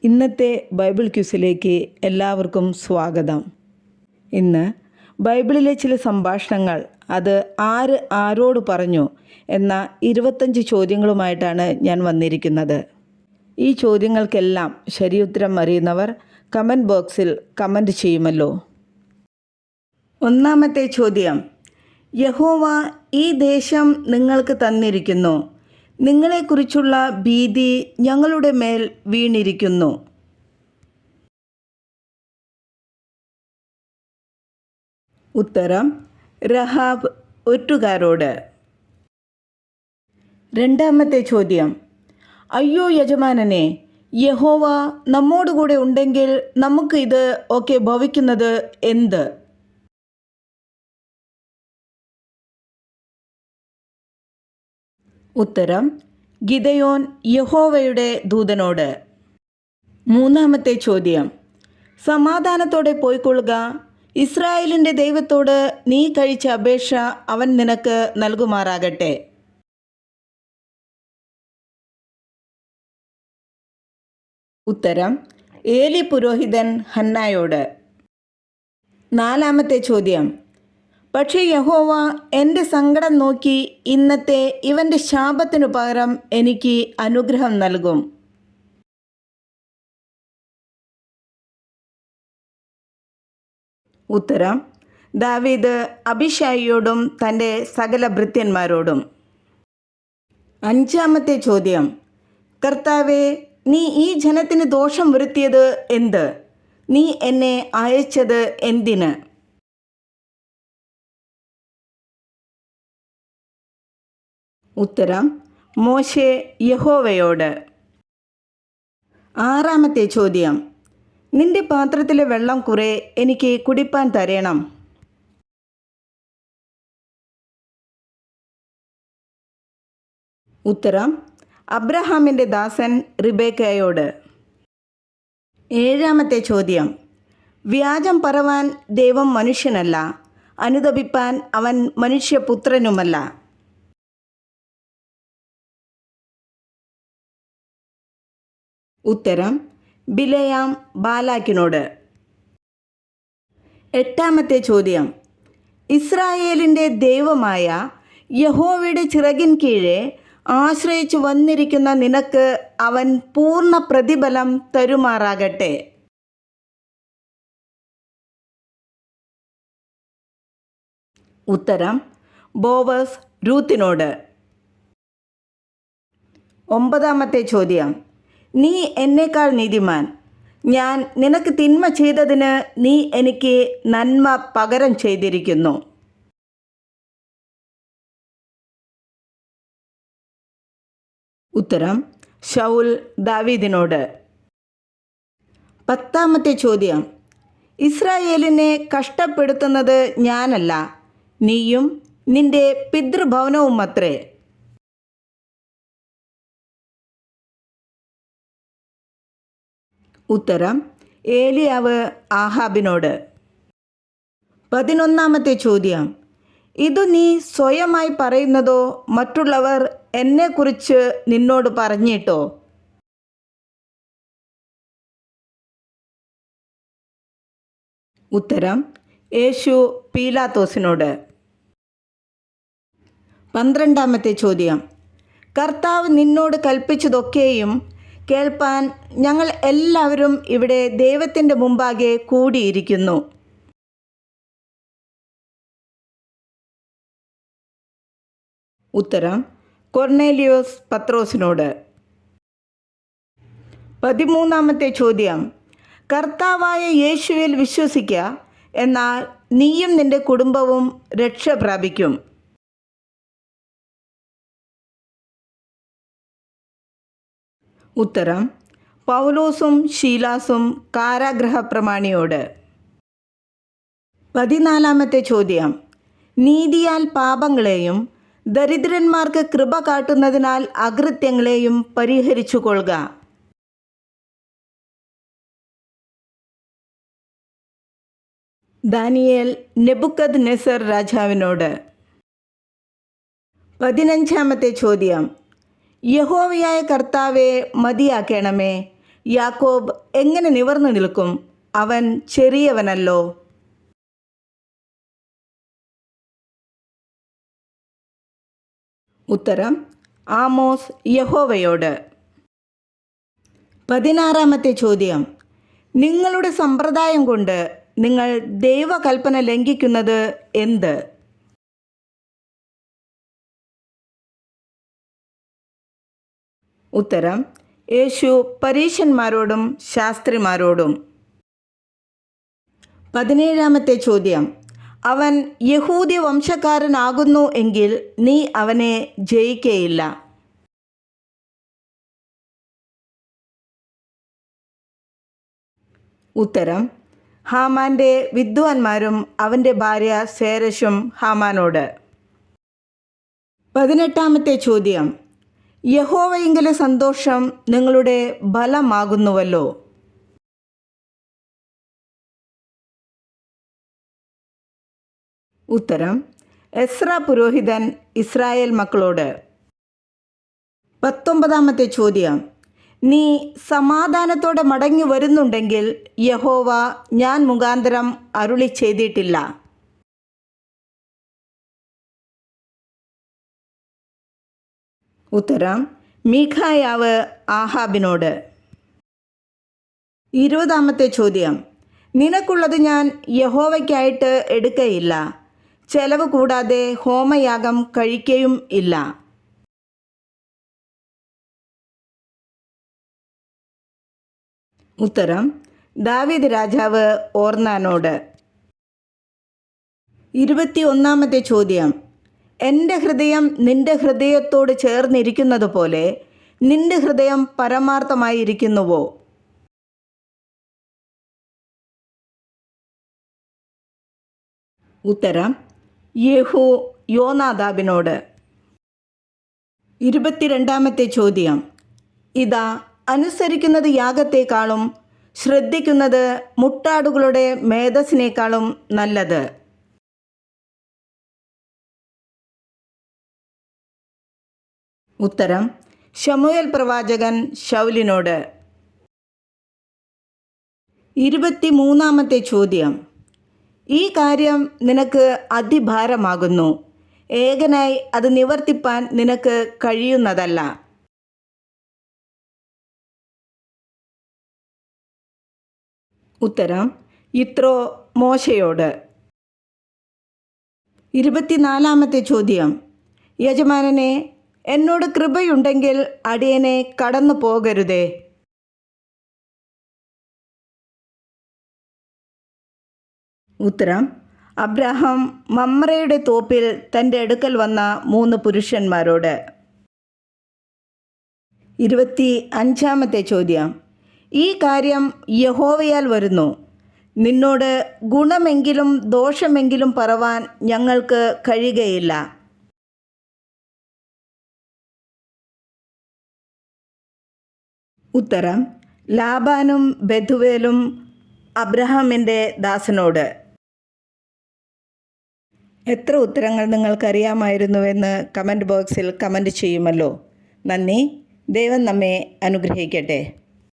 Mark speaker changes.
Speaker 1: ഇന്നത്തെ ബൈബിൾ ക്വിസിലേക്ക് എല്ലാവർക്കും സ്വാഗതം. ഇന്ന് ബൈബിളിലെ ചില സംഭാഷണങ്ങൾ അത് ആര് ആരോട് പറഞ്ഞു എന്ന 25 ചോദ്യങ്ങളുമായിട്ടാണ് ഞാൻ വന്നിരിക്കുന്നത്. ഈ ചോദ്യങ്ങൾക്കെല്ലാം ശരിയുത്തരം അറിയുന്നവർ കമൻറ്റ് ബോക്സിൽ കമൻറ്റ് ചെയ്യുമല്ലോ. ഒന്നാമത്തെ ചോദ്യം: യഹോവ ഈ ദേശം നിങ്ങൾക്ക് തന്നിരിക്കുന്നു, നിങ്ങളെക്കുറിച്ചുള്ള ഭീതി ഞങ്ങളുടെ മേൽ വീണിരിക്കുന്നു. ഉത്തരം: രഹാബ് ഒറ്റുകാരോട്. രണ്ടാമത്തെ ചോദ്യം: അയ്യോ യജമാനനെ, യഹോവ നമ്മോടുകൂടെ ഉണ്ടെങ്കിൽ നമുക്ക് ഇത് ഒക്കെ ഭവിക്കുന്നത് എന്ത്? ഉത്തരം: ഗിദെയോൻ യഹോവയുടെ ദൂതനോട്. മൂന്നാമത്തെ ചോദ്യം: സമാധാനത്തോടെ പോയിക്കൊള്ളുക, ഇസ്രായേലിൻ്റെ ദൈവത്തോട് നീ കഴിച്ച അപേക്ഷ അവൻ നിനക്ക് നൽകുമാറാകട്ടെ. ഉത്തരം: ഏലി പുരോഹിതൻ ഹന്നായോട്. നാലാമത്തെ ചോദ്യം: പക്ഷേ യഹോവ എൻ്റെ സങ്കടം നോക്കി ഇന്നത്തെ ഇവൻ്റെ ശാപത്തിനു പകരം എനിക്ക് അനുഗ്രഹം നൽകും. ഉത്തരം: ദാവീദ് അബീശായിയോടും തൻ്റെ സകല ഭൃത്യന്മാരോടും. അഞ്ചാമത്തെ ചോദ്യം: കർത്താവേ, നീ ഈ ജനത്തിന് ദോഷം വരുത്തിയത് എന്ത്? നീ എന്നെ അയച്ചത് എന്തിന്? ഉത്തരം: മോശെ യഹോവയോട്. ആറാമത്തെ ചോദ്യം: നിന്റെ പാത്രത്തിലെ വെള്ളം കുറെ എനിക്ക് കുടിപ്പാൻ തരണം. ഉത്തരം: അബ്രഹാമിൻ്റെ ദാസൻ റിബേക്കയോട്. ഏഴാമത്തെ ചോദ്യം: വ്യാജം പറവാൻ ദൈവം മനുഷ്യനല്ല, അനുതപിപ്പാൻ അവൻ മനുഷ്യപുത്രനുമല്ല. ഉത്തരം: ബിലെയാം ബാലാക്കിനോട്. എട്ടാമത്തെ ചോദ്യം: ഇസ്രായേലിൻ്റെ ദൈവമായ യഹോവയുടെ ചിറകിൻ കീഴെ ആശ്രയിച്ചു വന്നിരിക്കുന്ന നിനക്ക് അവൻ പൂർണ്ണ പ്രതിഫലം തരുമാറാകട്ടെ. ഉത്തരം: ബോവസ് രൂത്തിനോട്. ഒമ്പതാമത്തെ ചോദ്യം: നീ എന്നേക്കാൾ നീതിമാൻ, ഞാൻ നിനക്ക് തിന്മ ചെയ്തതിന് നീ എനിക്ക് നന്മ പകരം ചെയ്തിരിക്കുന്നു. ഉത്തരം: ശൗൽ ദാവീദിനോട്. പത്താമത്തെ ചോദ്യം: ഇസ്രായേലിനെ കഷ്ടപ്പെടുത്തുന്നത് ഞാനല്ല, നീയും നിന്റെ പിതൃഭവനവും അത്രേ. ഉത്തരം: ഏലിയാവ് ആഹാബിനോട്. 11ാമത്തെ ചോദ്യം: ഇതു നീ സ്വയമായി പറയുന്നതോ മറ്റുള്ളവർ എന്നെക്കുറിച്ച് നിന്നോട് പറഞ്ഞിട്ടോ? ഉത്തരം: യേശു പീലാത്തോസിനോട്. 12ാമത്തെ ചോദ്യം: കർത്താവ് നിന്നോട് കൽപ്പിച്ചതൊക്കെയും കേൾപ്പാൻ ഞങ്ങൾ എല്ലാവരും ഇവിടെ ദൈവത്തിൻ്റെ മുമ്പാകെ കൂടിയിരിക്കുന്നു. ഉത്തരം: കൊർന്നേലിയോസ് പത്രോസിനോട്. 13ാമത്തെ ചോദ്യം: കർത്താവായ യേശുവിൽ വിശ്വസിക്കുക, എന്നാൽ നീയും നിന്റെ കുടുംബവും രക്ഷ പ്രാപിക്കും. ഉത്തരം: പൗലോസും ശീലാസും കാരാഗൃഹ പ്രമാണിയോട്. 14ാമത്തെ ചോദ്യം: നീതിയാൽ പാപങ്ങളെയും ദരിദ്രന്മാർക്ക് കൃപ കാട്ടുന്നതിനാൽ അകൃത്യങ്ങളെയും പരിഹരിച്ചു കൊള്ളുക. ദാനിയേൽ നെബൂഖദ്നേസർ രാജാവിനോട്. 15ാമത്തെ ചോദ്യം: യഹോവയായ കർത്താവെ മതിയാക്കണമേ, യാക്കോബ് എങ്ങനെ നിവർന്നു നിൽക്കും? അവൻ ചെറിയവനല്ലോ. ഉത്തരം: ആമോസ് യഹോവയോട്. 16-ാമത്തെ ചോദ്യം: നിങ്ങളുടെ സമ്പ്രദായം കൊണ്ട് നിങ്ങൾ ദൈവകൽപ്പന ലംഘിക്കുന്നത് എന്ത്? ഉത്തരം: യേശു പരീശന്മാരോടും ശാസ്ത്രിമാരോടും. 17-ാമത്തെ ചോദ്യം: അവൻ യഹൂദി വംശക്കാരനാകുന്നു എങ്കിൽ നീ അവനെ ജയിക്കയില്ല. ഉത്തരം: ഹാമാൻ്റെ വിദ്വാൻമാരും അവൻ്റെ ഭാര്യ സേരശും ഹാമാനോട്. 18-ാമത്തെ ചോദ്യം: യഹോവയിങ്കലെ സന്തോഷം നിങ്ങളുടെ ബലമാകുന്നുവല്ലോ. ഉത്തരം: എസ്രാ പുരോഹിതൻ ഇസ്രായേൽ മക്കളോട്. 19-ാമത്തെ ചോദ്യം: നീ സമാധാനത്തോടെ മടങ്ങി വരുന്നുണ്ടെങ്കിൽ യഹോവ ഞാൻ മുഖാന്തരം അരുളി ചെയ്തിട്ടില്ല. ഉത്തരം: മീഖായാവ് ആഹാബിനോട്. 20-ാമത്തെ ചോദ്യം: നിനക്കുള്ളത് ഞാൻ യഹോവയ്ക്കായിട്ട് എടുക്കയില്ല, ചെലവ് കൂടാതെ ഹോമയാഗം കഴിക്കയും ഇല്ല. ഉത്തരം: ദാവീദ് രാജാവ് ഓർന്നാനോട്. 21-ാമത്തെ ചോദ്യം: എൻ്റെ ഹൃദയം നിന്റെ ഹൃദയത്തോട് ചേർന്നിരിക്കുന്നത് പോലെ നിന്റെ ഹൃദയം പരമാർത്ഥമായിരിക്കുന്നുവോ? ഉത്തരം: യേഹൂ യോനാദാബിനോട്. 22-ാമത്തെ ചോദ്യം: ഇതാ, അനുസരിക്കുന്നത് യാഗത്തേക്കാളും ശ്രദ്ധിക്കുന്നത് മുട്ടാടുകളുടെ മേധസ്സിനേക്കാളും നല്ലത്. ഉത്തരം: ശമൂവേൽ പ്രവാചകൻ ശൗലിനോട്. 23-ാമത്തെ ചോദ്യം: ഈ കാര്യം നിനക്ക് അതിഭാരമാകുന്നു, ഏകനായി അത് നിവർത്തിപ്പാൻ നിനക്ക് കഴിയുന്നതല്ല. ഉത്തരം: യിത്രോ മോശയോട്. 24-ാമത്തെ ചോദ്യം: യജമാനനെ, എന്നോട് കൃപയുണ്ടെങ്കിൽ അടിയനെ കടന്നു പോകരുതേ. ഉത്തരം: അബ്രാഹാം മമ്രയുടെ തോപ്പിൽ തൻ്റെ അടുക്കൽ വന്ന 3 പുരുഷന്മാരോട്. 25-ാമത്തെ ചോദ്യം: ഈ കാര്യം യഹോവയാൽ വരുന്നു, നിന്നോട് ഗുണമെങ്കിലും ദോഷമെങ്കിലും പറവാൻ ഞങ്ങൾക്ക് കഴിയുകയില്ല. ഉത്തരം: ലാബാനും ബെഥുവേലും അബ്രഹാമിൻ്റെ ദാസനോട്. എത്ര ഉത്തരങ്ങൾ നിങ്ങൾക്കറിയാമായിരുന്നുവെന്ന് കമൻറ്റ് ബോക്സിൽ കമൻറ്റ് ചെയ്യുമല്ലോ. നന്ദി. ദൈവം നമ്മെ അനുഗ്രഹിക്കട്ടെ.